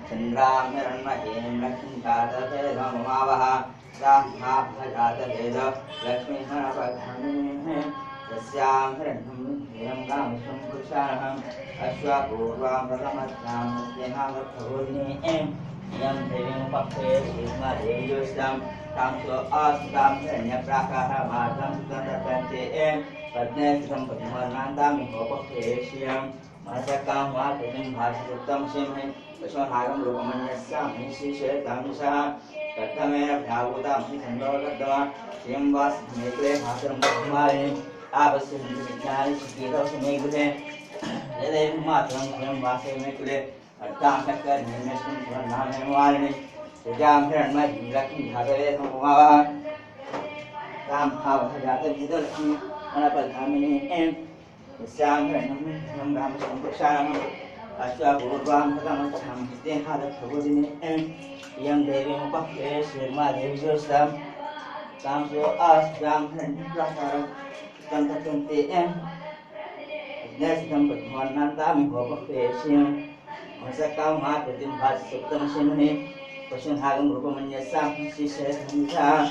चंद्रां हिरण्मयीं लक्ष्मीकातभेदमुमावः राह्माभजातभेद लक्ष्मीहरणपधामिनीः तस्यां हिरण्यं कामशं पुरुषाणहम् अश्वपूर्वां प्रथमस्यां स्नेहावत्थबोधिनीः इयं देवीमुपक्षे श्रीस्मदेवीयोष्टां तां सो आस्तां हिरण्यप्राकारमार्गं सुतन्तर्पन्ते पद्मे स्थितं पद्मवर्णान्तां होपक्षेष्यम् मनसकां वा कृतिं भाषितुक्तं शिमहे पशुहागं रूपमन्यस्यामि श्रीशेतांशः कथमेन भ्याभूतामि सन्दोगद्वा श्रियं वा स्मेग्रे भासरं कुमारे आपस्य हिन्दुविज्ञानि शिकीतोषि गृहे यदेव मातरं स्वयं वासे मे कुले अर्थां शक्कर्निर्मिष्टं सुवर्णामेव वारिणि सुजां हिरण्मयीं लक्ष्मीं धातवे समुमावः तां भावः जातविदलक्ष्मी अनपधामिनी यस्यां हिरण्यं रामशं पुरुषाणम् अश्वपूर्वां प्रथमस्यां स्नेहादत्थबोधिनी इयं देवीमुपक्षे श्रीर्मादेवीयोष्टां तां सो आस्तां हिरण्यप्राकारं सुतन्तर्पन्ते पद्मेस्थितं पद्मवर्णान्तां होपक्षेष्यम् मनसकां वा कृतिं भाषितुक्तं शिमहे पशुहागं रूपमन्यस्यां श्रीशेतांशः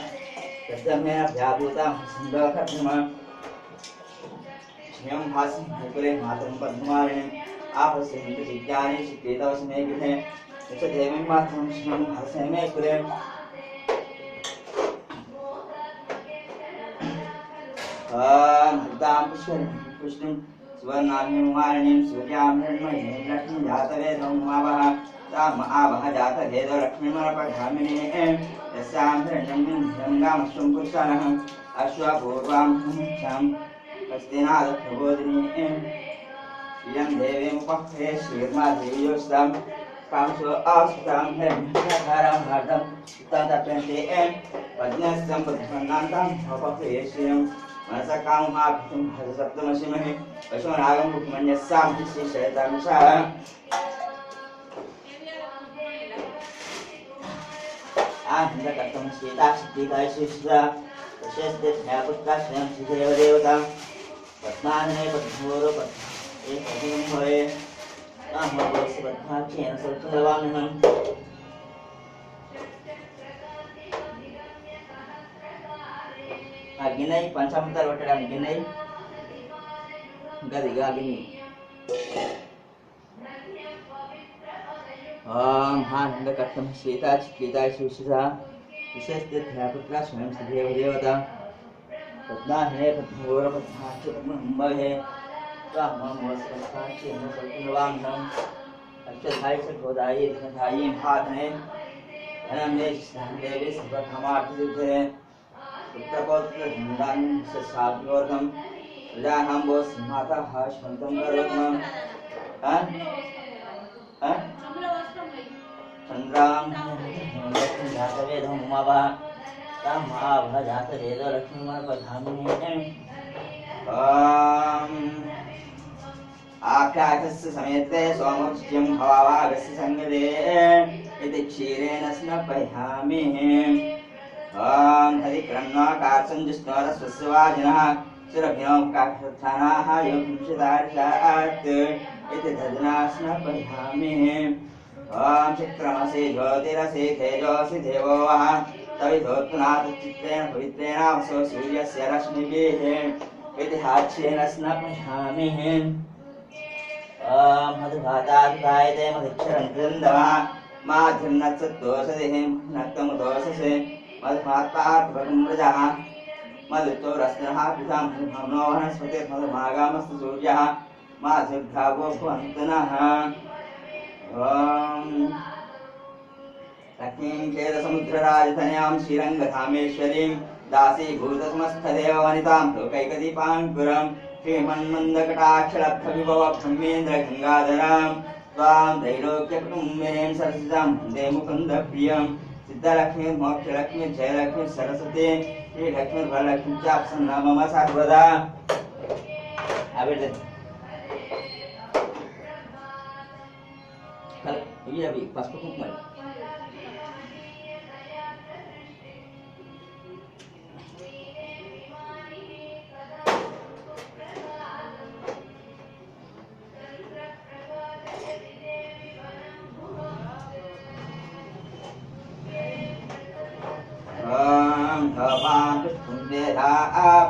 कथमेन भ्याभूतां सन्दोगद्वा श्रियं भासि कुले मातरं पद्मवारिणीं आपस्य हिन्दुविज्ञानि शिकीतोषि मे गृहे यशदेवीं मातरं श्रियं भासे मे कुले हरितां पुष्टिं सुवर्णामिं वारिणीं सूर्यां हिरण्मयीं लक्ष्मीं जातवेदमुमावः ताम् आवह जातभेदो लक्ष्मीमनपधामिनीः यस्यां हिरण्यं गामश्वं पुरुषाणहम् अश्वपूर्वां प्रथमस्यां हस्तिनादप्रबोधिनीः इयं देवीमुपक्षे श्रीर्मादेवीयोष्टां तां सो आस्तां हिरण्यप्राकारमार्गं सुतन्तर्पन्ते पद्मेस्थितं पद्मवर्णान्तां होपक्षेष्यम् मनसकां वा कृतिं भाषितुक्तं पशुनागं रूपमन्यस्यां श्रीशेतांशः आनन्दकर्तं सीता शिक्षिता प्रशस्ते पुत्रा स्वयं श्रीदेवदेवता पद्माने पद्मोरो पद्म भवे अहमस्य पद्माख्येन सर्ववामिहम् गिनै पंचामृताలు పెట్టడానికి గిన్నె గది గిన్నె हांडकर्तं सीता चित्रिता सुशिता विशेषतीर्थया पुत्रा स्वयं श्रीदेवदेवता पद्माहने पद्मोरपद्माच्युतमहे स्वाममोस्कस्थाच्येन सर्ववामिहम् अक्षधायि सद्गोदायि धनधायि भाधने धनमे देवी सर्वकामार्थसिद्धे पुत्रपौत्रधन्दान् सस्याभिवर्धम् प्रजानां वो सिंहातः शान्तं करोतु चंद्रां जातवेदमुमावः तां आवह जातवेदो लक्ष्मीमनपधामिनीः आख्यातस्य समेते सोमोच्यं भवावागस्य संगते इति क्षीरेण स्नपयामि हरिक्रन्नाकाशञ्जिष्णोरस्वस्य वाजिनः सुरभिनोकाक्षानाः योगिंशितार्षात् इति दधना स्नपयामि चित्रमसि ज्योतिरसि तेजोऽसि देवो वः तविधोत्तुनाथचित्तेन पवित्रेण वसो सूर्यस्य रश्मिभिः इति हाच्येन स्नपयामि मधुभातायुतायते मधुक्षरन्तिन्दवः माधुर्नत्सत्तोषधिः नक्तमुदोषसे मधुमात्पार्थप्रजः मधुचोरस्नः पितां मधुभवनो वनस्पतिर्मधुमागामस्तु सूर्यः माधुर्घावो भवन्तनः लक्ष्मीं चेदसमुद्रराजधन्यां श्रीरङ्गधामेश्वरीं दासीभूतसमस्तदेववनितां लोकैकदीपाङ्कुरं श्रीमन्मन्दकटाक्षलब्धविभव ब्रह्मेन्द्रगङ्गाधरां त्वां त्रैलोक्यकुटुम्बिनीं सरसिजां वन्दे मुकुन्दप्रियं सिद्धलक्ष्मी मोक्षलक्ष्मी जयलक्ष्मी सरस्वती श्रीलक्ष्मी वरलक्ष्मी च प्रसन्ना मम सर्वदा। Iya bi, pas pukul mai.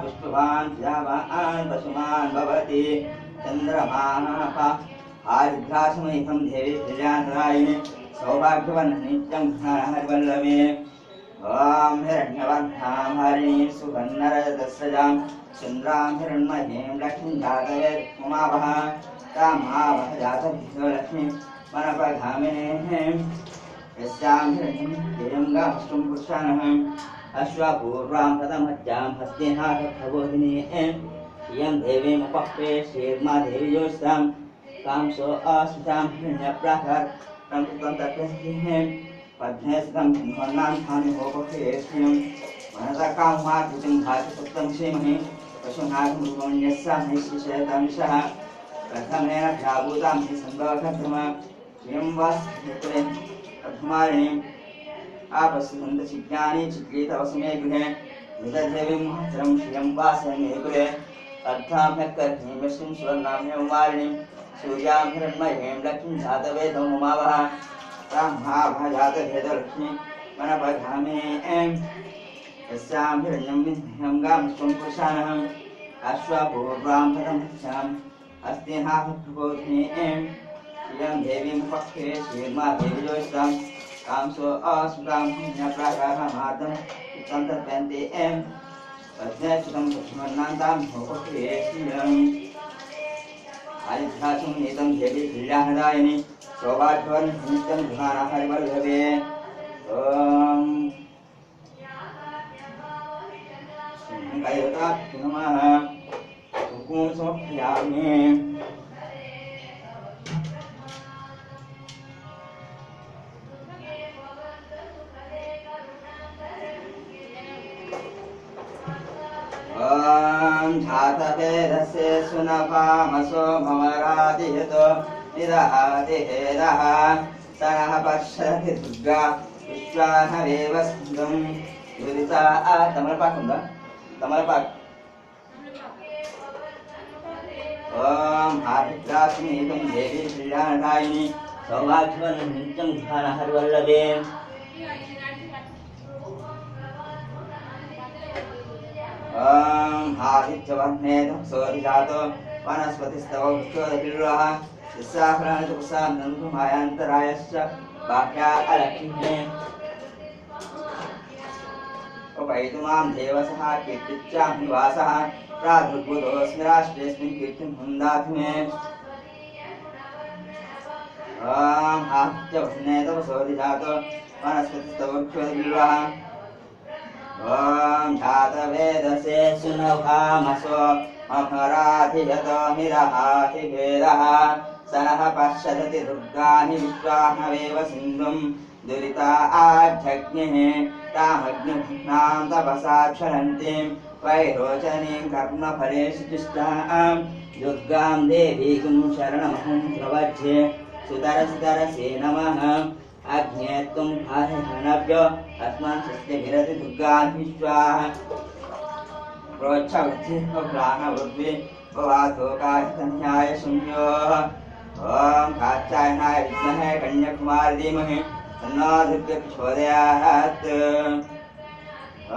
पुष्पवान् श्यामान् पशुमान् भवति चन्द्रमाः आर्द्रासमयितं देवी कल्याणरायिणे सौभाग्यवन् नित्यं हरिवल्लभे ॐ हिरण्यवर्णां हरिणीं सुवर्णरजतस्रजां चन्द्रां हिरण्मयीं लक्ष्मीं जातवे उमावः तामावः जातवे लक्ष्मीं वनपगामिनीं यस्यां हिरण्यं देयं गामश्रुं पुरुषाणः अश्वपूर्वां प्रथमज्जां हस्तेनाथप्रबोधिनी इयं देवीमुपक्वे श्रीर्मा देवी योषां कांसो अस्मितां हिरण्यप्राकार प्रमुखं तत्त्वस्तिः पद्मे स्थितं ब्रह्मणां स्थानिहोपक्षेस्मिं मनसकामार्जितं भाति सप्तं श्रीमहि पशुनागमृगण्यस्यां नैश्चिशयतंशः प्रथमेन भ्याभूतां हि सम्भवकर्तमा श्रियं वास्मिकुले प्रथमारिणीं आपस्सन्दशिज्ञानी चित्रितवसमे गृहे निदधेवीं महस्रं श्रियं वासमे कुले अर्थाभ्यक्कर्णीं विष्णुं स्वर्णाम्यं वारिणीं सूर्यां हिरण्मयीं लक्ष्मीं जातवेदं उमावः तां जातवेदलक्ष्मीं वनपगामिनीं यस्यां हिरण्यं विद्महें गामश्रुं पुरुषाणः अश्वपूर्वां प्रथमज्जां हस्तेनाथप्रबोधिनीं इयं देवीमुपक्वे श्रीर्मा देवी योषां कांसो अस्मितां हिरण्यप्राकारमार्दं चित्तं तत्त्वन्ते पद्मे स्थितं पशुमन्नान्तां होपक्वेस्मिम् आदिध्यासं नीतं देवी कल्याणदायिनी सौभाग्यवन् नित्यं धनाना हरिवल्लभे ॐ शङ्करतात् नमः सुकुं समर्पयामि जातवेदस्य सुनपामसो ममरादियतो निदहादिहेदः सनः पश्यति दुर्गा विश्वानरेव स्कन्दं युदिता तमलपाक ఉందా तमलपाक ॐ आदित्रास्मीतं देवी कल्याणदायिनी सौभाग्यवन् नित्यं ध्यान हरिवल्लभे ॐ आदित्यवर्णे तपसोऽधिजातो वनस्पतिस्तव वृक्षोदकिल्वः यस्याभरणतपसां नन्दुमायान्तरायश्च बाह्या अलक्ष्मीः उपैतुमां देवसः कीर्तिच्चां निवासः प्रादुर्भूतोऽस्मि राष्ट्रेऽस्मिन् कीर्तिं हुन्दातु मे ॐ आदित्यवर्णे तपसोऽधिजातो वनस्पतिस्तव वृक्षोदकिल्वः ॐ जातवेदसे सुनभामसो ममराधियतो निदहातिभेदः सनः पश्यति दुर्गाणि विश्वानवेव सिन्धुं दुरिता आज्ञः तामग्निभग्नां तपसा क्षरन्तीं वैरोचनीं कर्मफलेषु तुष्टां दुर्गां देवीं शरणमहं प्रवध्ये सुतरसे नमः अग्ने त्वं भारहनव्यो अस्मान् सस्यभिरति दुर्गान्विश्वाः प्रोच्छवृद्धिर्भ्राणवृद्धिः भवातो काचितन्याय शून्योः ॐ कात्यायनाय विद्महे कन्याकुमारी धीमहि तन्नो दुर्गे प्रचोदयात्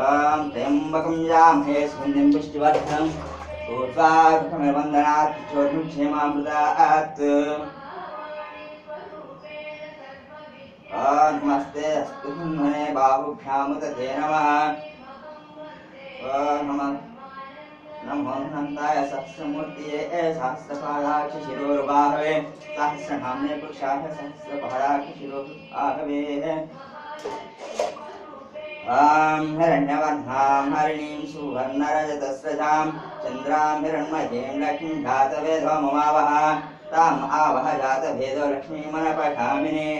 ॐ त्र्यम्बकं यामहे सुगन्धिं पुष्टिवर्धनम् ऊर्ध्वाधकमिवन्दनात् चोर्मिं क्षेमामृतात् नमस्ते अस्तु मने बाहुभ्यां तथे नमः नमो हन्ताय सहस्रमूर्तये सहस्रपादाक्ष शिरोर्बाहवे सहस्रनाम्ने पुरुषाय सहस्रपादाक्ष शिरोर्बाहवे ॐ हिरण्यवर्णां हरिणीं सुवर्णरजतस्रजां चंद्रां हिरण्मयीं लक्ष्मीं जातवेदो ममावह ताम् आवह जातभेदो लक्ष्मीमनपगामिने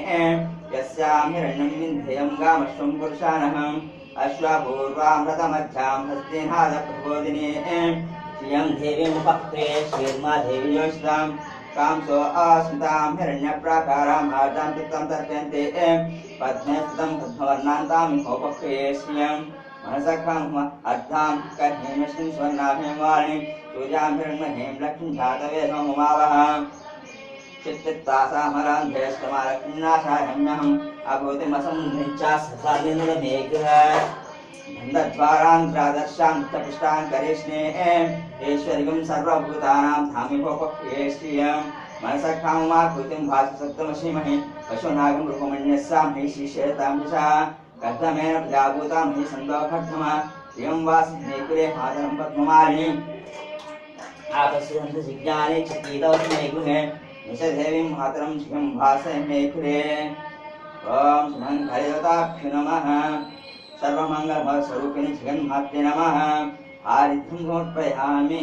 यस्यां हिरण्यं विन्ध्यं गामश्वं पुरुषानहम् अश्वपूर्वामृतमध्यां हस्तिनादप्रबोधिने श्रियं देवीमुपक्ते श्रीर्मा देवी योषितां कांसो अस्मितां हिरण्यप्राकारां आर्जां कृतं तर्पयन्ते पद्मे स्थितं पद्मवर्णान्तां होपक्ते श्रियं मनसखं अर्धां कर्णेमश्रीं स्वर्णाभिं वाणीं पूजां हिरण्मयीं लक्ष्मीं जातवेदो ममावह चित्तित्तासामरान्धेष्टमालक्ष्मीनाशायम्यहम् अभूतिमसंधिञ्चास्सादिन्द्रमेघः गन्धद्वारान्ध्रादर्शान्तपुष्टान् करिष्णे ऐश्वर्यं सर्वभूतानां धामिभोपक्रिये श्रियं मनसखामाकृतिं भाससप्तमशीमहि पशुनागं रूपमन्यस्सां हि शीशेतां दिशा कर्दमेन प्रजाभूतां हि सन्दोखड्धमा श्रियं वासिनेकुरे मातरं पद्ममालिनीम् आपश्यन्तजिज्ञाने चित्तितोऽस्मै गृहे निषदेवीं मातरं श्रियं भासयमेकुरे ॐ सुमङ्गलदेवताभ्यो नमः सर्वमङ्गलस्वरूपिणि जगन्मात्रे नमः आरिध्यं समर्पयामि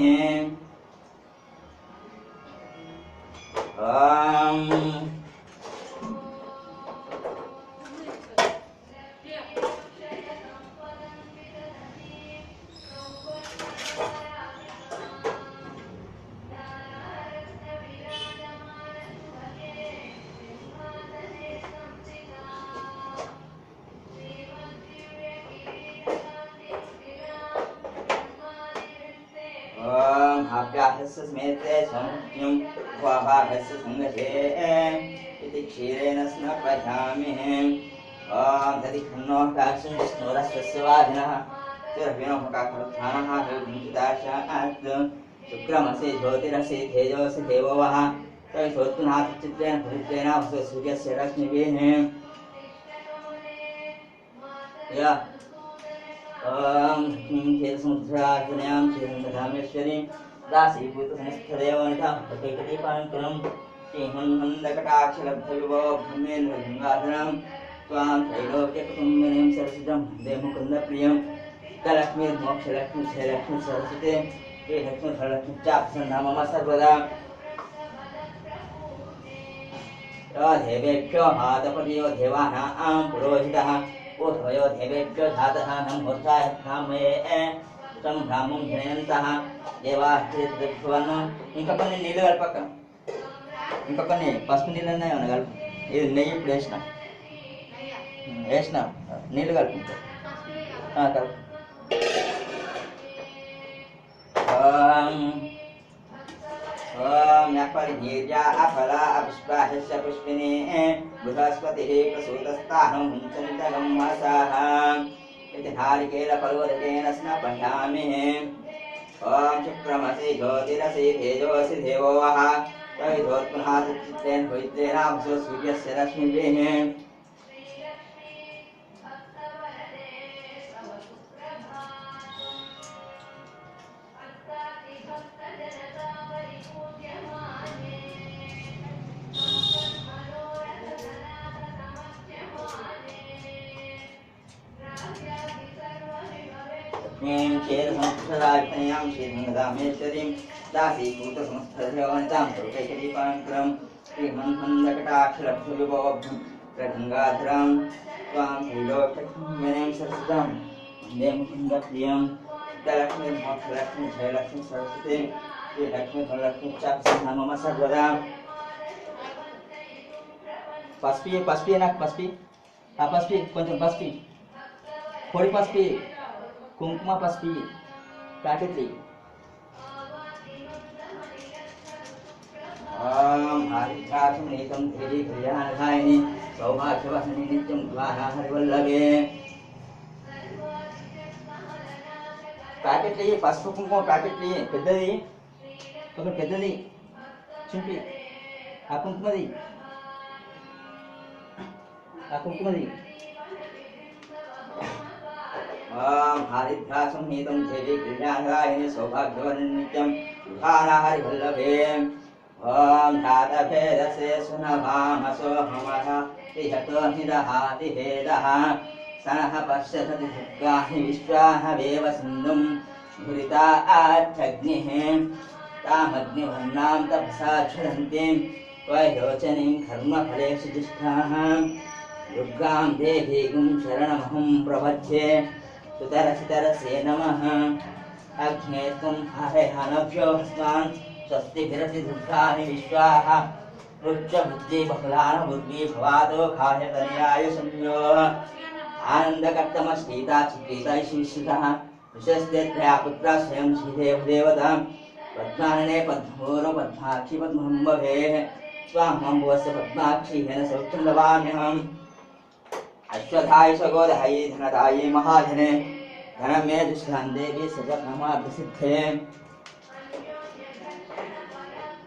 हाप्याहस्य स्मेते संज्ञं स्वाहाहस्य संगते इति क्षीरेण स्नपयामि ॐ तदिखन्नो काक्षं विष्णुरस्वस्य वादिनः तिरभिनो मुखाखरुत्थानः हरिभुञ्चिताशात् शुक्रमसि ज्योतिरसि तेजोसि देवो वः तविषोत्पुनाथचित्रेण पवित्रेण वसु सूर्यस्य रश्मिभिः या ॐ क्षीरसमुद्रार्जनयां क्षीरसमुद्रामेश्वरीं दासीभूतसमस्तदेवनितां प्रत्येकदीपाङ्कुरं श्रीमन्मन्दकटाक्षलब्धविभो ब्रह्मेन्द्रगङ्गाधरं त्वां त्रैलोक्यकुटुम्बिनीं सरसिजं वन्दे मुकुन्दप्रियं लक्ष्मीर्मोक्षलक्ष्मी श्रीलक्ष्मी सरस्वती श्रीलक्ष्मी सरलक्ष्मी चाप्रसन्ना मम सर्वदा देवेभ्यो हातपतियो देवानां पुरोहितः ओथयो देवेभ्यो धातः नमोर्धाय ब्राह्मये तं ब्राह्मं जनयन्तः देवाश्रितभुवनं ఇంకా కొన్ని నీళ్ళు కలపక ఇంకా కొన్ని పసుపు నీళ్ళు ఉన్నాయి ఏమన్నా కలుపు ఇది నెయ్యి ఇప్పుడు వేసిన నీళ్ళు కలుపు కలుపు ॐ यपरिनीर्या अफला अपुष्पाह्यस्य पुष्पिने बृहस्पतिः प्रसूतस्ताहं हुञ्चन्तगं मनसाः इति नारिकेलफलोदकेन स्नपयामि ॐ शुक्रमसि ज्योतिरसि तेजोऽसि देवो वः तविधोत्पुनाथचित्तेन पवित्रेण वसु सूर्यस्य रश्मिभिः क्षीरसमुद्रार्चनयां श्रीरङ्गदामेश्वरीं दासीभूतसमस्तदेवनितां प्रत्येकदीपाङ्कुरं श्रीमन्मन्दकटाक्षलब्धविभो गङ्गाधरं त्वां त्रैलोक्यकुटुम्बिनीं सरसिजं वन्दे मुकुन्दप्रियं लक्ष्मीर्मोक्षलक्ष्मी जयलक्ष्मी सरस्वती श्रीलक्ष्मी धनलक्ष्मी चाप्रसन्ना मम सर्वदा పసుపు నాకు పసుపు ఆ పసుపు కొంచెం పసుపు పొడి పసుపు కుంకుమ పసుపు ప్యాకెట్లు ఆదిత్యాసం నీతం దేవి కళ్యాణాయని సౌభాగ్యవసని నిత్యం ద్వారా హరివల్లభే ప్యాకెట్లు పసుపు కుంకుమ ప్యాకెట్లు పెద్దది ఒక పెద్దది చింపి ఆ కుంకుమది हारिद्रासं नीतं देवी कल्याणरायिणी सौभाग्यवती नित्यं विहारा हरिवल्लभे ॐ धातभेदसे सुनभामसो हमः तिहतो निदहाति भेदः सनः पश्यति दुर्गाहि विश्वाः वेव सिन्धुं घुरिता आच्छग्निः तामग्निवर्णां तपसा ज्वलन्तीं वैरोचनीं कर्मफलेषु जिष्ठाः दुर्गां देवीं शरणमहं प्रपद्ये सुतरसितरसे नमः अग्ने त्वं हरेहानभ्यो हस्तान् स्वस्तिभिरसि दुर्गानि विश्वाः रुच्चबुद्धि बहुलान बुद्धि भवादो खायतनयाय संयो आनन्दकर्तमस्तीता चित्रिता शिविश्रितः विशस्ते त्रया पुत्रा स्वयं श्रीदेव देवतां पद्मानने पद्मोरो पद्माक्षि पद्मम्बभेः स्वामम्बुवस्य पद्माक्षि हेन सौख्यं लभाम्यहम् अश्वधाय सगोधायै धनदायै महाधने धनं मे दुष्टान् देवी सजनमाभिसिद्धे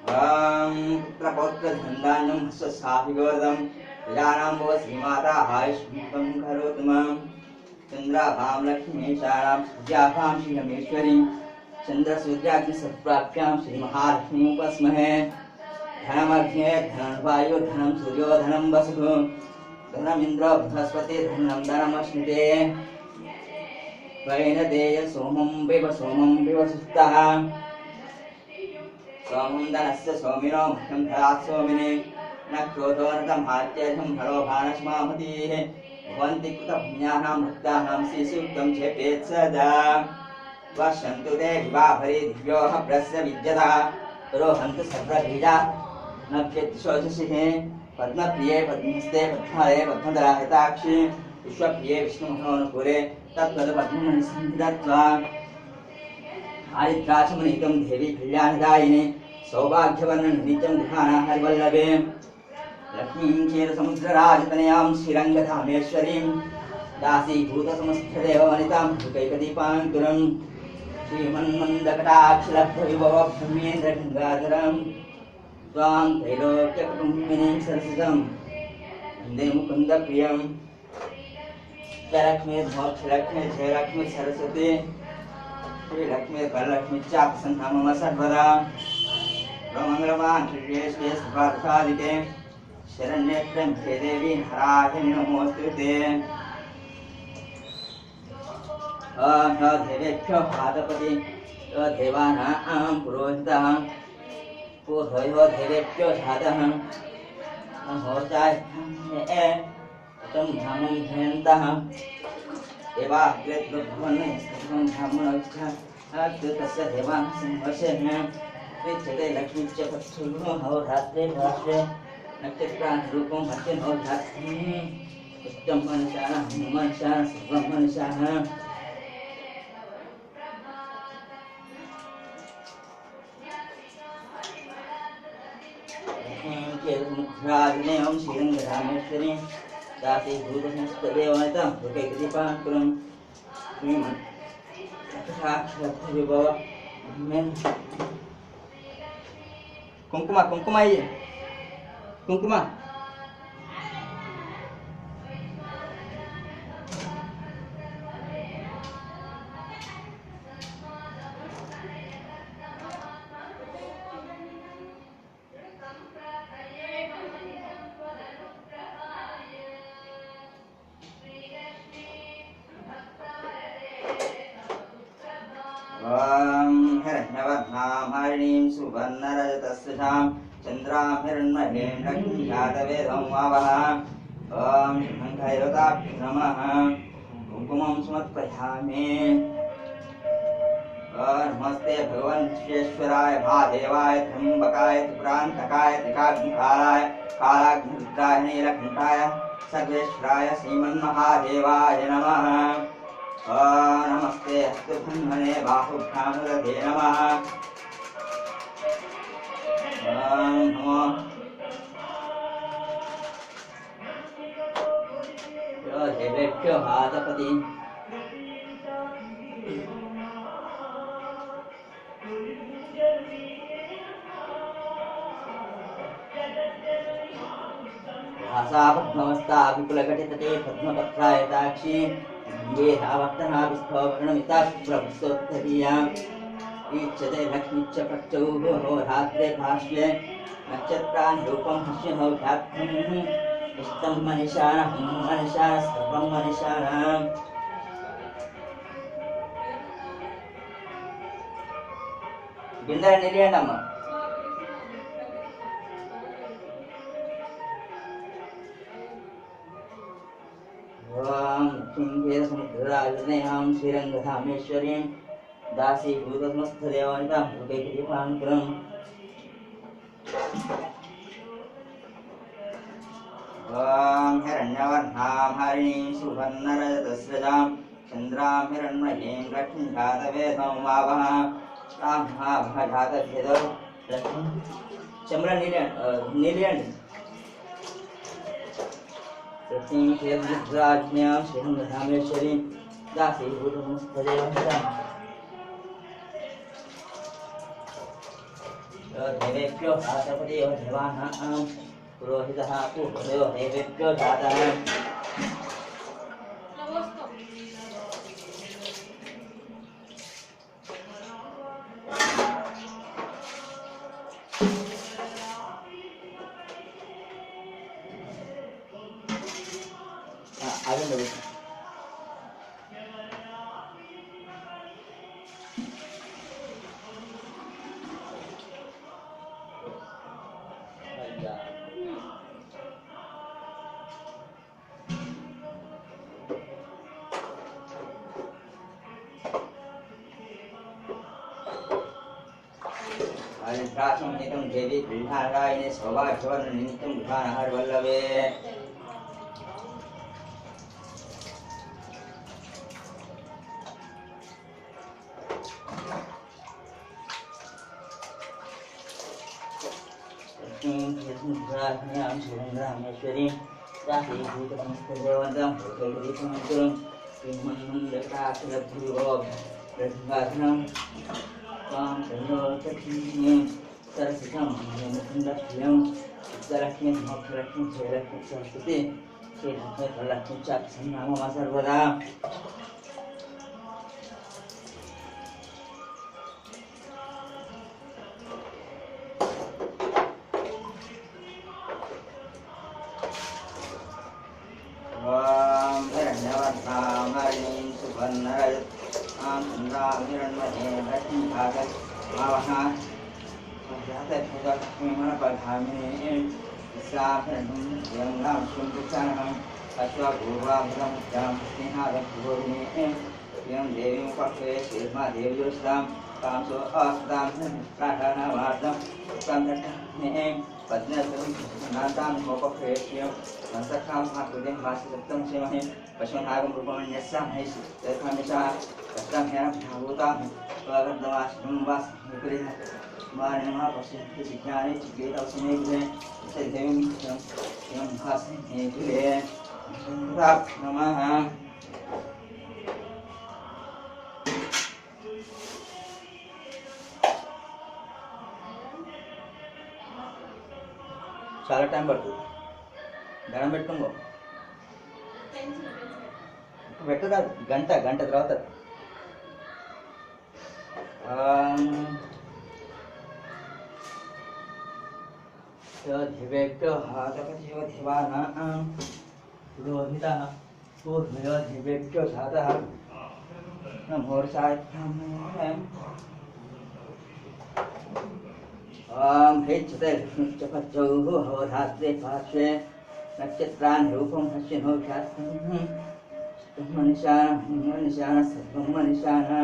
पुत्रपौत्रधन्धान्यं हस्वसाभिगोदं प्रजानां भव श्रीमाता आयुष्मतं करोतु मां चन्द्राभां लक्ष्मीशानां सूर्याभां श्रीरमेश्वरीं चन्द्रसूर्याग्निसत्प्राप्यां श्रीमहालक्ष्मीं उपस्महे धनमग्ने धनवायु धनं सूर्यो धनं वसुः धनमिन्द्रो बृहस्पति धनं धनमश्नुते वैनदेय सोमं पिब सुस्तः सोमं धनस्य सोमिनो मह्यं धरात् सोमिने न क्रोधो न तमात्यजं हरो भानस्मामतीः भवन्ति कृतपुण्यानां भक्तानां श्रीसूक्तं क्षेपेत् सदा वसन्तु ते विवाहरे दिव्योः प्रस्य विद्यतः रोहन्तु सर्वबीजा न व्यतिशोचसिः पद्मप्रिये पद्मस्ते पद्महरे पद्मधरा हिताक्षि विश्वप्रिये विष्णुमनोनुकूले तत्त्वपद्ममणिसन्धिदत्वा आदित्राचमनीतं देवी कल्याणदायिनी सौभाग्यवर्णनित्यं दुःखाना हरिवल्लभे लक्ष्मीं क्षीरसमुद्रराजतनयां श्रीरङ्गधामेश्वरीं दासीभूतसमस्तदेववनितां कैकदीपाङ्कुरं श्रीमन्मन्दकटाक्षलब्धविभवब्रह्मेन्द्रगङ्गाधरं त्वां त्रैलोक्यकुटुम्बिनीं सरसिजं वन्दे मुकुन्दप्रियं लक्ष्मी जयलक्ष्मी सरस्वती श्रीलक्ष्मी वरलक्ष्मी चापसन्ना मम सर्वदा मंगलवान् श्रीश्री सुभासादिके शरण्ये त्र्यम्बके देवी नारायणि नमोऽस्तुते देवेभ्यो पादपति देवानां पुरोहितः पूर्वयो देवेभ्यो जातः नमोचाय तं धामं धयन्तः तस्य देवान् संवशेन प्रीत्यते लक्ष्मी च तत्सुहोरात्रे भाष्ये नक्षत्रानुरूपं भक्तिनोर्धात्मि इष्टं मनुष्याणां मनुष्याणां सर्वं मनुष्याणां मुद्रादिनेयं श्रीरङ्गरामेश्वरी दासी भूतसंस्तदेवनितां भूतैकदीपाङ्कुरं श्रीमन्साक्षरविभव कुंकुमा कुंकुमा ये कुंकुमा हिरण्यवर्णां सुवर्णरजतस्यां चन्द्रां हिरण्मयीं लक्ष्मीजातवेदं वावः ॐ शङ्खैरताभ्यो नमः कुङ्कुमं समर्पयामि नमस्ते भगवन् विश्वेश्वराय महादेवाय त्र्यम्बकाय त्रिपुरान्तकाय त्रिकाग्निकालाय कालाग्निरुद्राय नीलकण्ठाय सर्वेश्वराय श्रीमन्महादेवाय नमः नमस्ते हस्तब्रह्मणे बाहुभ्यामुदधे नमः नमो देवेभ्यो हातपति भासा पद्मवस्ता विपुलघटितटे पद्मपत्रायताक्षी ये धावक्तः विस्थोपणमिता शुभ्रभुस्तोत्तरीयाम् ईच्छते लक्ष्मीच्च प्रत्यौः रात्रे भाष्ये नक्षत्रान् रूपं हस्यनो ध्यात्मम् इष्टं मनिषाणः मनिषाणः सर्वं मनिषाणाम् బిందె నిలియండి అమ్మ. ఓం లక్ష్మీం సముద్రరాజనేయాం శ్రీరంగధామేశ్వరీం దాసీభూత సమస్త దేవానితాం భూతైకదీపాంకురం. ఓం హిరణ్యవర్ణాం హరిణీం సువర్ణరజతస్రజాం చంద్రాం హిరణ్మయీం లక్ష్మీం జాతవేదం వావః జాతభేదో లక్ష్మీ చెంబుల నీలియండి. లక్ష్మీం క్షేత్రాజ్ఞాం శ్రీరంగధామేశ్వరీం దాసీభూత సమస్త దేవానితాం देवेभ्यो सातपदयो देवानां पुरोहितः पूर्वयो देवेभ्यो जातः. आगे प्राथमिकं देवी गृहारायणे सौभाग्यवर्ण नित्यं गृहानहार वल्लभे. लक्ष्मीं श्रीरङ्गरामेश्वरीं दासीभूत समस्त देवानां भूतैकदीपांकुरं श्रीमन्मन्दकटाक्षलब्धिविभो रत्नाधनं स्वां तन्नोतकीं सरसितं मुकुन्दप्रियं सिद्धलक्ष्मीं मोक्षलक्ष्मीं जयलक्ष्मीं सरस्वती श्रीलक्ष्मी वरलक्ष्मी च संनामः सर्वदा. ओम हिरण्यवर्णां हरिणीं सुवर्णरजतां चन्द्रां हिरण्मयीं लक्ष्मीं भागवः जातभूतलक्ष्मीमनपधामिनीं विश्वां हिरण्यं रामश्रुं पुच्छानहं अश्वभूर्वाभृतमुद्यां स्नेहादभूरिणीं यं देवीं पक्षे श्रीर्मादेव्योस्तां तां सो अस्तां प्रार्थनावार्तं संरक्षणीं पद्मसं नातां मोपक्षेष्यं मनसखां आकृतिं वासिसप्तं श्रीमहि पशुनागं रूपमन्यस्यामहि तथामिषा तत्रां ह्यं भावूतां स्वगर्दवासिनं वासनिकुलिः मानमः पश्यन्ति विज्ञाने चिकेतवसमे गृहे तदेवं यं भासने गृहे नमः. చాలా టైం పడుతుంది. దండం పెట్టుకో పెట్టదా గంట తర్వాత దివ్యేభ్యో హాతపతియో దేవానాం పురోహితః పూర్వయో దివ్యేభ్యో జాతః నమోర్షాయ. ओम हेच्यते लक्ष्मीश्चपत्यौः होधात्रे पार्श्वे नक्षत्रान् रूपं हस्यनो ख्यातं मनिशानः सर्वं मनिशानः.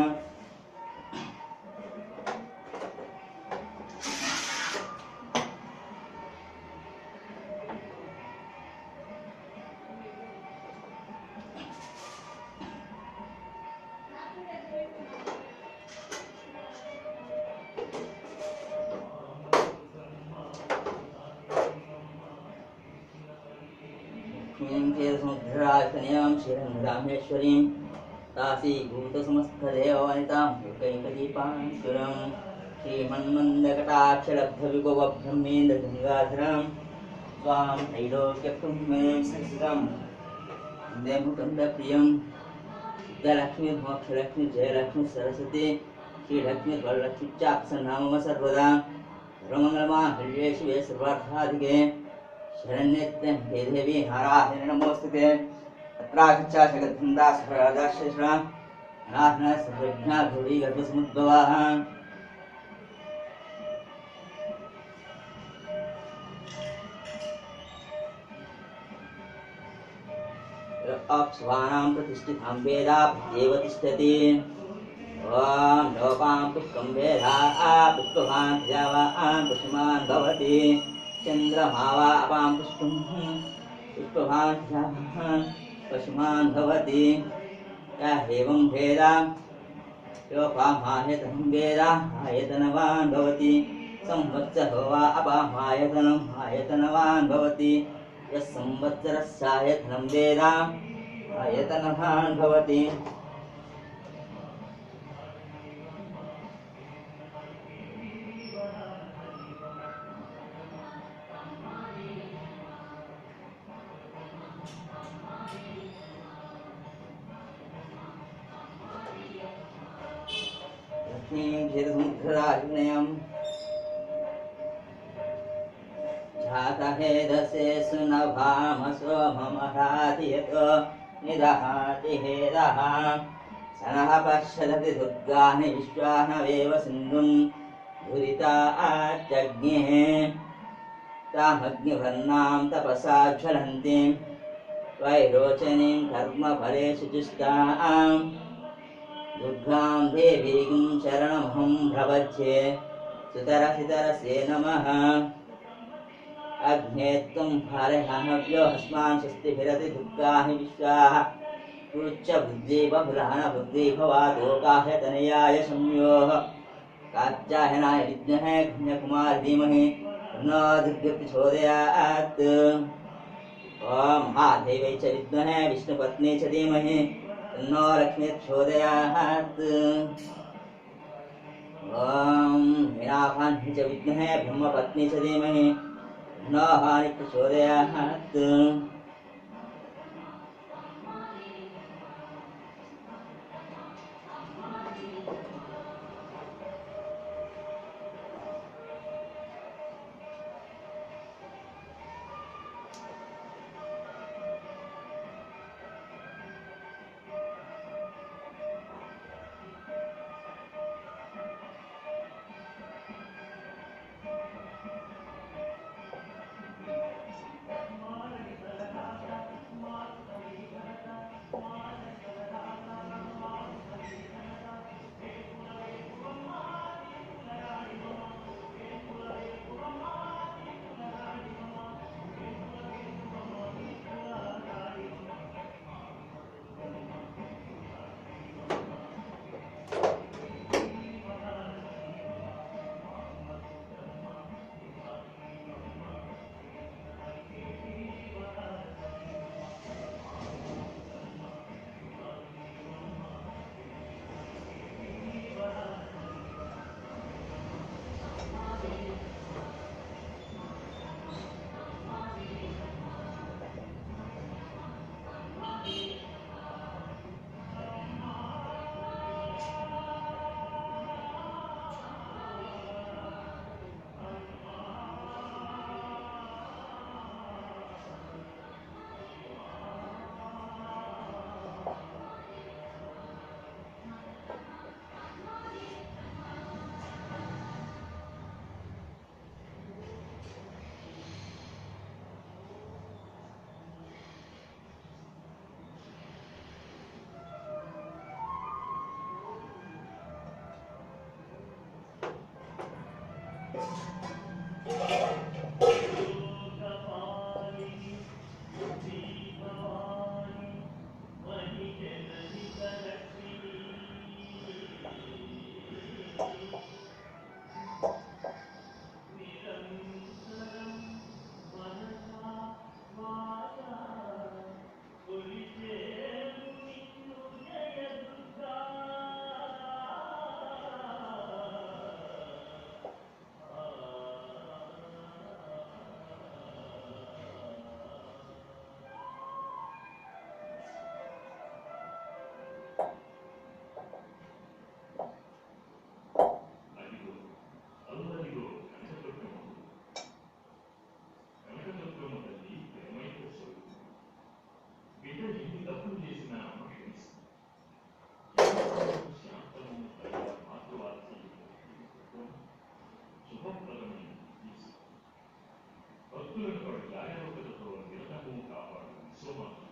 समुद्रराजकन्यां श्रीरङ्गरामेश्वरीं दासीभूतसमस्तदेववनितां भूतैकदीपांकुरं श्रीमन्मन्दकटाक्षलब्धविभवब्रह्मेन्द्रगङ्गाधरं स्वां त्रैलोक्यपुण्यं संस्कृतं वन्दे मुकुन्दप्रियं सिद्धलक्ष्मी मोक्षलक्ष्मी जयलक्ष्मी सरस्वती श्रीलक्ष्मी वरलक्ष्मी चाक्षनामः सर्वदा. सर्वमङ्गलमाङ्गल्ये शिवे सर्वार्थसाधिके शरण्ये देवी नारायण नमोस्तुते. तत्रागच्छा जगद्वृन्दास प्रदाशेषा अनाथना सर्वज्ञा गौरी गर्भसमुद्भवाः अप्सुवानां प्रतिष्ठितां वेदा एव तिष्ठति ॐ लोकां पुष्पं वेदा पुष्पवान् प्रजावान् पुष्पवान् भवति चन्द्रमा वा अपां पुष्पं पुष्पवान् प्रजावान् पशुमान् भवति य एवं वेदा योपामायतनं वेद आयतनवान् भवति संवत्सरो वा अपामायतनम् आयतनवान् भवति यः संवत्सरस्यायतनं वेद आयतनवान् भवति लक्ष्मीं क्षीरसमुद्रराज्ञयम् जातहेदसे सुनभामसो ममहाति यतो निदहाति हेदः सनः पश्यति दुर्गानि विश्वानवेव सिन्धुं दुरिता आत्यग्निः तामग्निवर्णां तपसा ज्वलन्तीं त्वैरोचनीं कर्मफलेषु जुष्टां दुर्गां देवीं शरणमहं प्रपद्ये सुतरसितरसे नमः अग्ने त्वं भारयानव्यो हस्मान् स्वस्तिभिरति दुर्गाहि विश्वाः उच्च बुद्धि बहुलान बुद्धि भवादोकाय तनयाय संयोः कात्यायनाय विद्महे कन्याकुमारी धीमहि तन्नो दुर्गे प्रचोदयात् ॐ महादेवै च विद्महे विष्णुपत्नी च धीमहि तन्नो लक्ष्मी प्रचोदयात् ॐ वीणापान्यै च विद्महे ब्रह्मपत्नी च धीमहि तन्नो हानि प्रचोदयात् భక్తులను పడు జాగరూకతతో నిరతము కాపాడు విశ్వమాతృ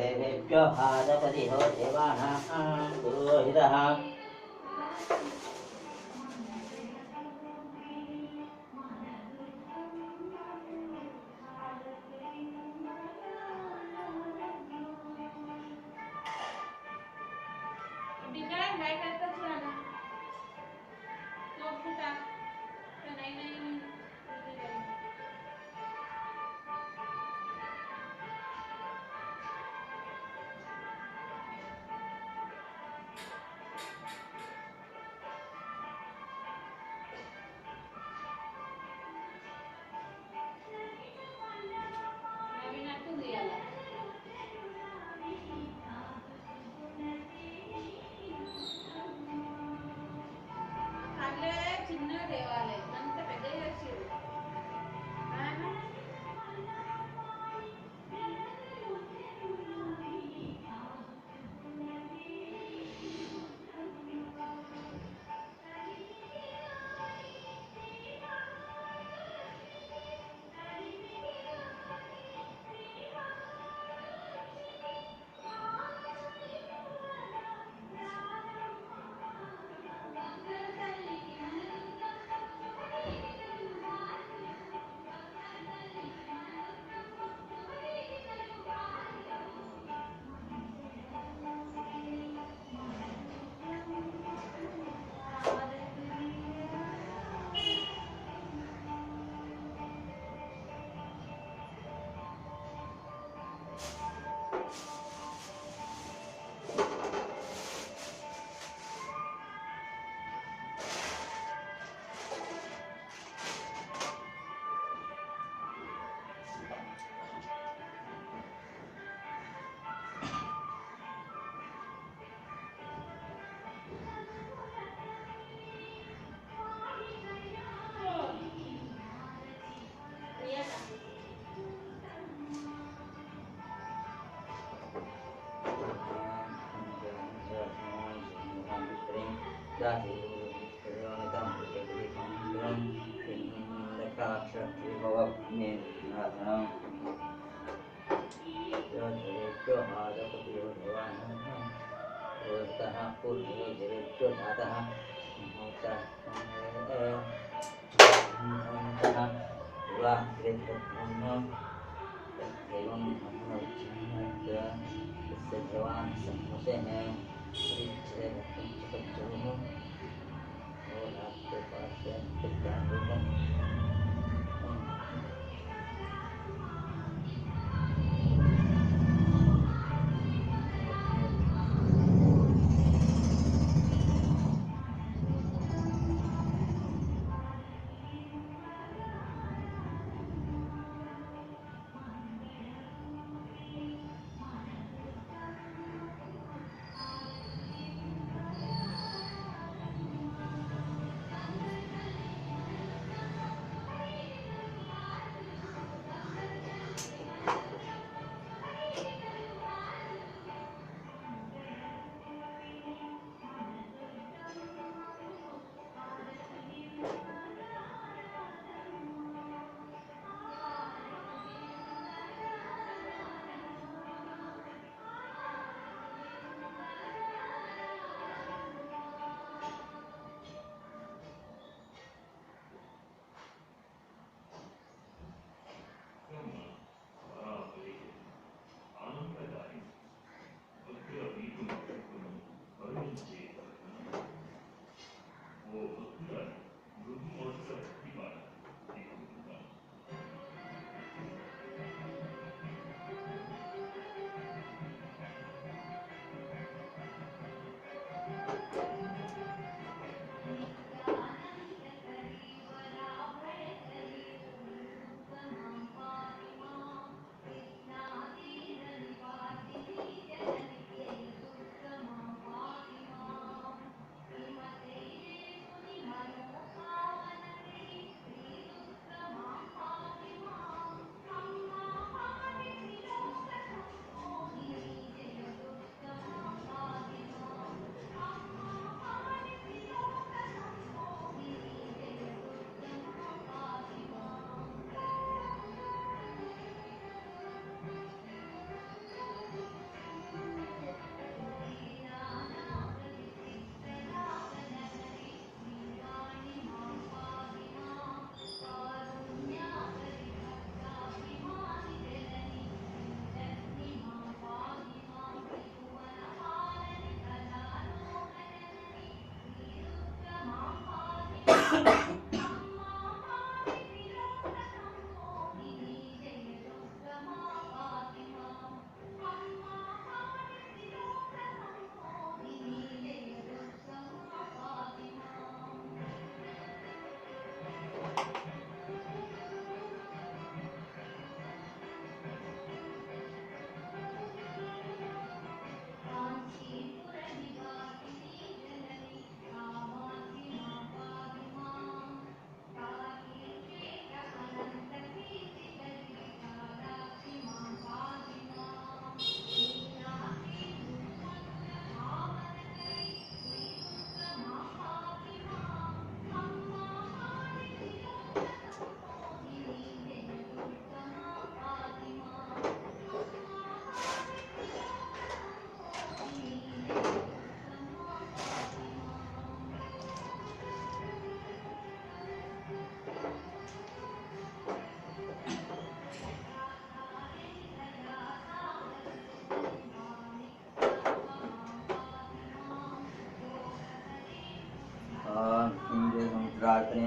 देवेभ्यो हादपतिहो देवानां पुरोहितः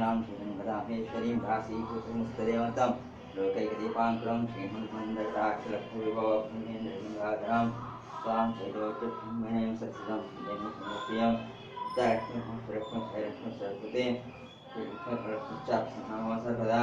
देवानां श्रीमदामेश्वरीं दासीपुत्रमुस्तदेवतां लोकैकदीपाङ्कुरं श्रीमन्मन्दकटाक्षलक्ष्मीविभवपुण्येन्द्रगङ्गाधरां स्वां चैतोच्यब्रह्मणीं सत्सिदं देवप्रियं दक्षिणं सरस्वती सर्वदा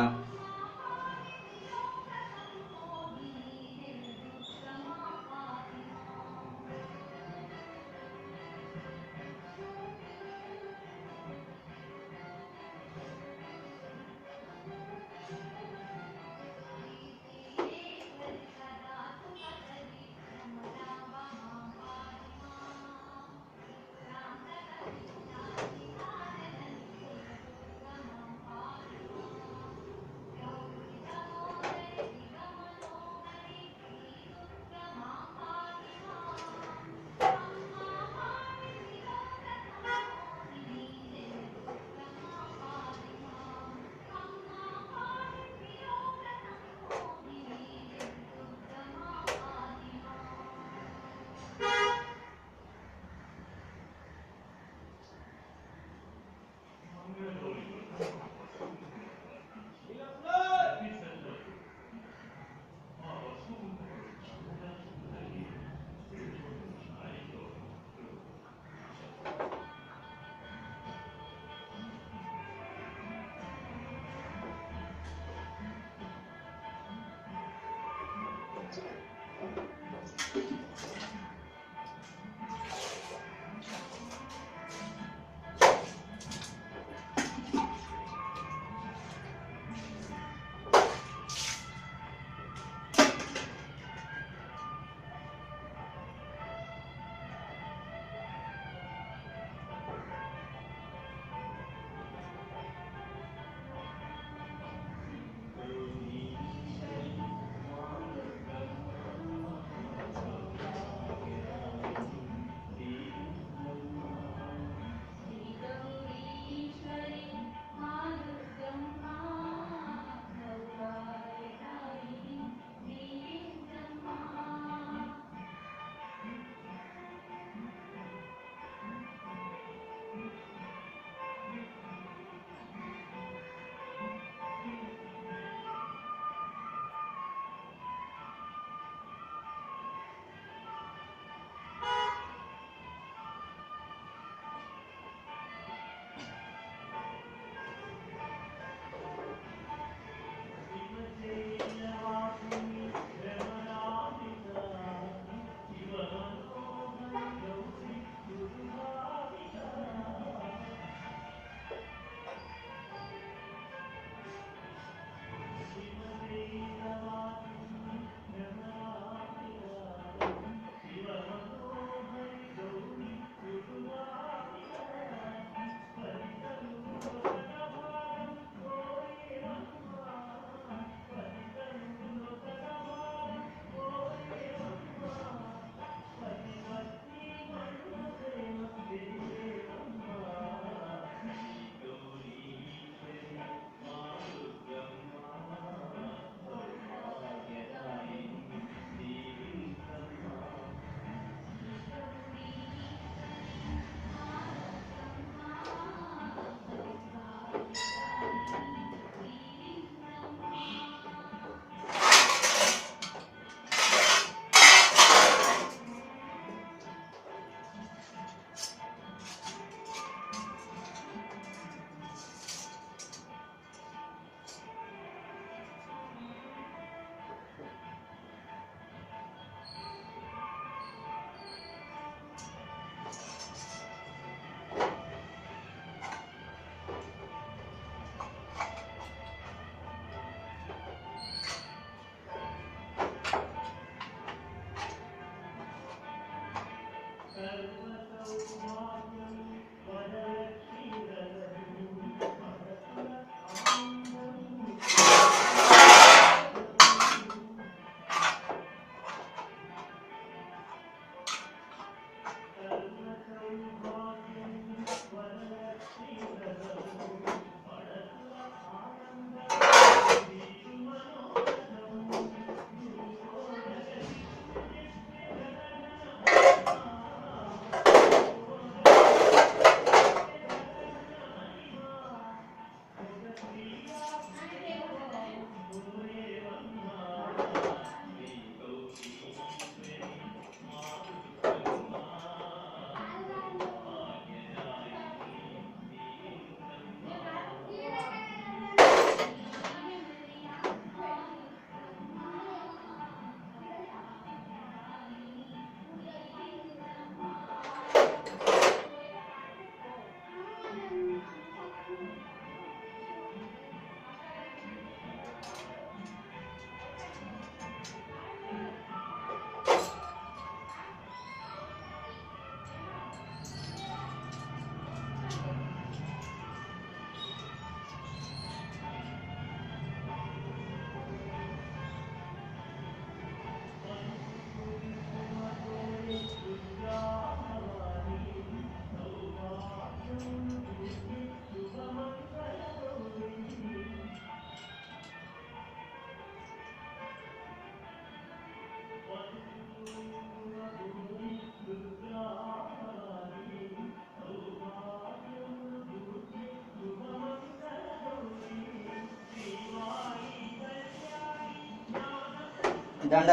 दंड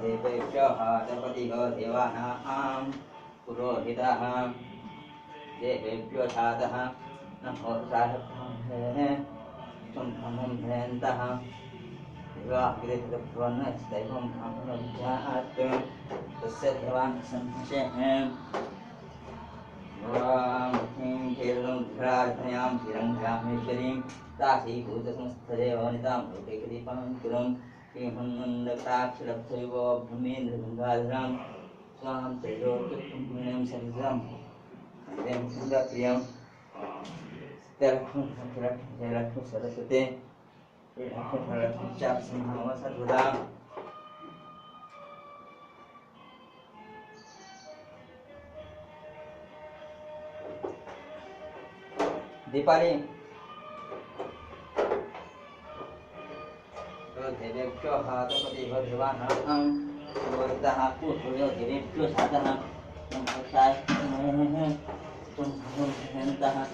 देवेभ्यः जपतिः देवानां पुरोहितः देवेभ्यो छातः नमो साहब्रह्मणे ब्रह्मं भयन्तः देवाग्रेतप्रवन्नस्तैवं ब्राह्मणविद्यात् तस्य देवान् संशयः ीर्णुराधनयां हिरण्यरामेश्वरीं दासीभूतसंस्थदेवनितां लोकैकदीपां कुरुं श्रीमन्नन्दकटाक्षलब्धैव ब्रह्मेन्द्रगङ्गाधरां स्वां त्रैलोक्यपुण्यं सरितां प्रियं जयलक्ष्मी सरस्वती श्रीलक्ष्मी चाप्सिंह सर्वदा दीपाली देवेभ्यो हातपतिभ्यो देवानां पुरोहितः पूर्वयो देवेभ्यो साधः नमस्कार तुम भयन्तः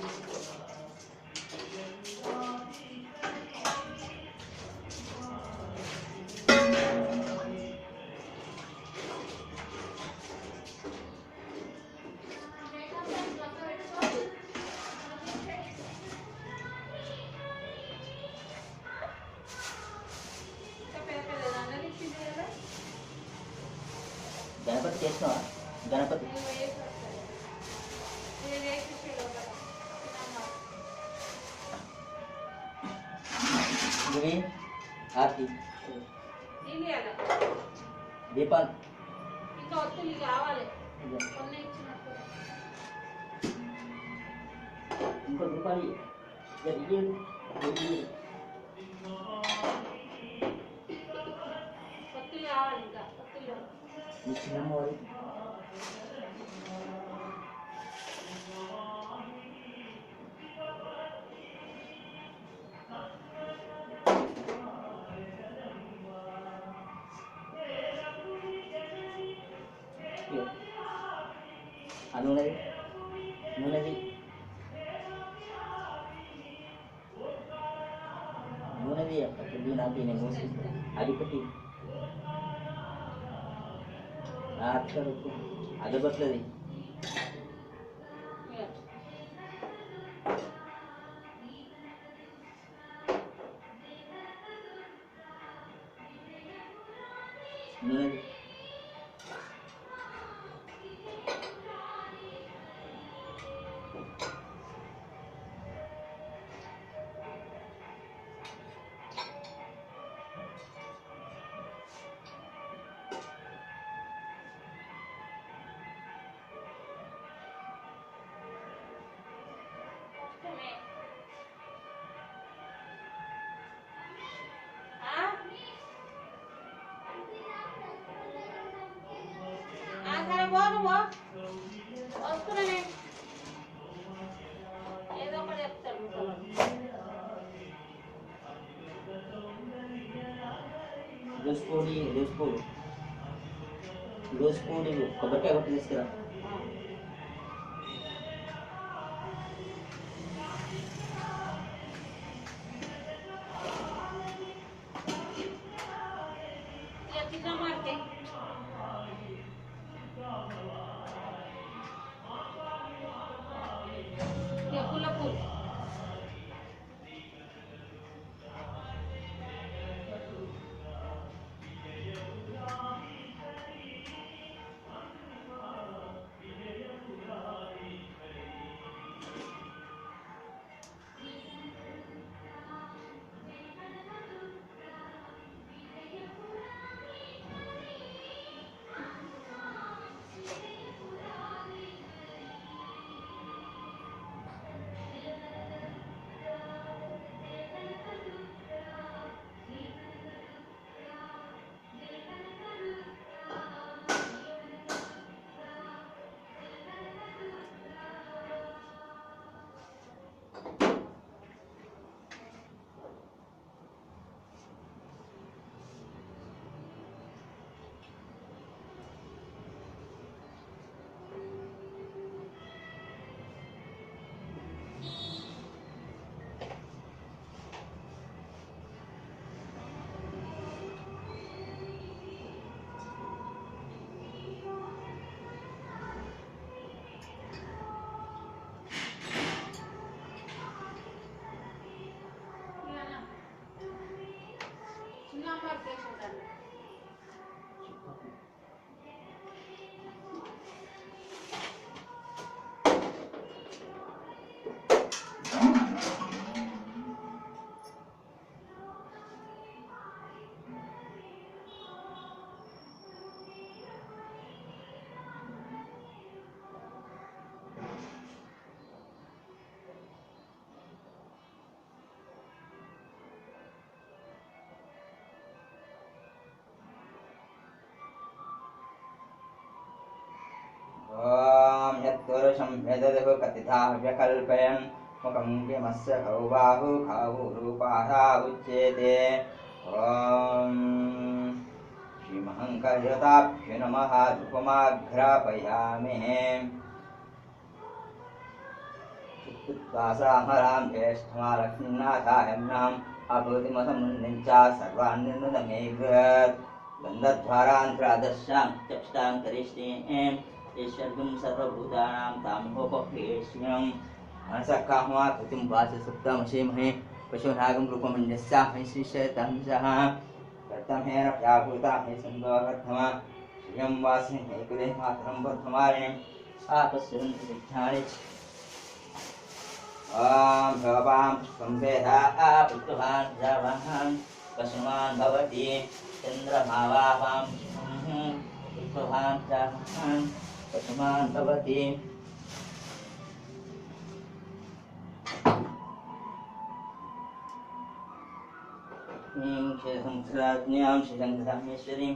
गणपति कैसे हो गणपति गुरी आरती दीपक ఇంకా ఒత్తులు కావాలి కొన్ని ఇచ్చినట్టు ఇంకో దీపాలి ఒత్తులు కావాలి ఇంకా ఒత్తులు చిన్నమ్మ వారి నూనెది నూనెది నూనెది అప్పుడు నాకు నేను అడిపట్టి అక్షరం అదబట్లది నూనెది వస్తున్నానే ఏదో ఒకటి చెప్తాడు రోజుకోడి కొబ్బరికాయ కొట్టి తీసుకురా చిన్న మార్కే పూల పూలు ददहु कथिता व्यकल्पयन् मुखं किमस्य खौ बाहु खाहु रूपाः उच्येते ॐ श्रीमहङ्कर्यताभ्यो नमः धूपमाघ्रापयामि चित्तुत्वासामरां ज्येष्ठमालक्ष्मीनाथायम्नाम् अभूतिमसमुन्निं च सर्वान् निर्नुदमे बृहत् गन्धद्वारान्ध्रादशां चक्षुतां करिष्ये ईश्वरं सर्वभूतानां तामहोपक्रियेष्यं मनसः कामवाकृतिं वाच सुप्तमशीमहे पशुनागं रूपमन्यस्यामहे श्रीशैतं सः कर्तमेन व्याभूतामहे सन्दोहर्थमा श्रियं वासिने कुले मातरं वर्धमारिणे आपश्यन्ति विद्यानि ॐ भगवान् संवेदा पुत्रवान् जवान् पशुमान् भवति चन्द्रमावां पुत्रवान् जवान् पशुमान् भवति श्रीशङ्कराज्ञां श्रीशङ्करामेश्वरीं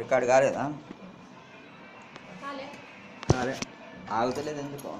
రికార్డ్ కాలేదా కాలే అరే ఆగుతలేదు ఎందుకో